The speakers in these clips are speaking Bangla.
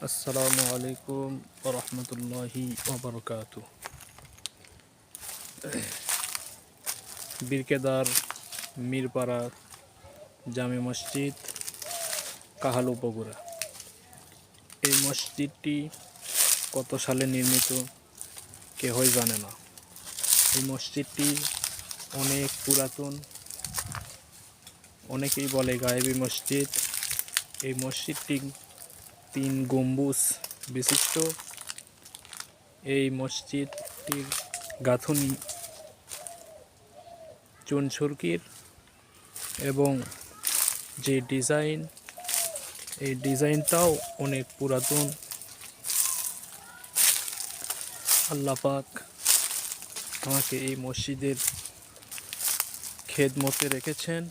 আসসালামু আলাইকুম রহমতুল্লাহি ওবরকাতু। বীরকেদার মিরপাড়া জামে মসজিদ, কাহালু, বগুড়া। এই মসজিদটি কত সালে নির্মিত কেহই জানে না। এই মসজিদটি অনেক পুরাতন, অনেকেই বলে গায়েবী মসজিদ। এই মসজিদটি 3 গম্বুজ বিশিষ্ট। এই মসজিদটির গাঁথুনি চুনসুরকির এবং যে ডিজাইন, এই ডিজাইনটাও অনেক পুরাতন। আল্লাহ পাক আমাকে এই মসজিদের খেদমতে রেখেছেন।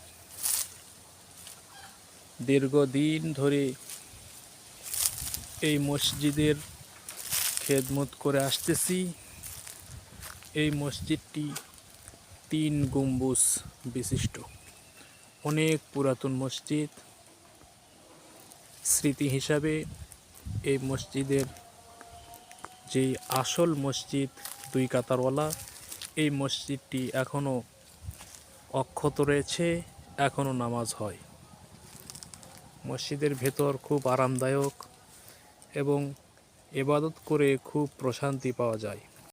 দীর্ঘদিন ধরে এই মসজিদের খেদমত করে আসতেছি। এই মসজিদটি 3 গম্বুজ বিশিষ্ট, অনেক পুরাতন মসজিদ। স্মৃতি হিসাবে এই মসজিদের যে আসল মসজিদ 2 কাতারওয়ালা, এই মসজিদটি এখনও অক্ষত রয়েছে, এখনও নামাজ হয়। মসজিদের ভেতর খুব আরামদায়ক এবং ইবাদত করে খুব প্রশান্তি পাওয়া যায়।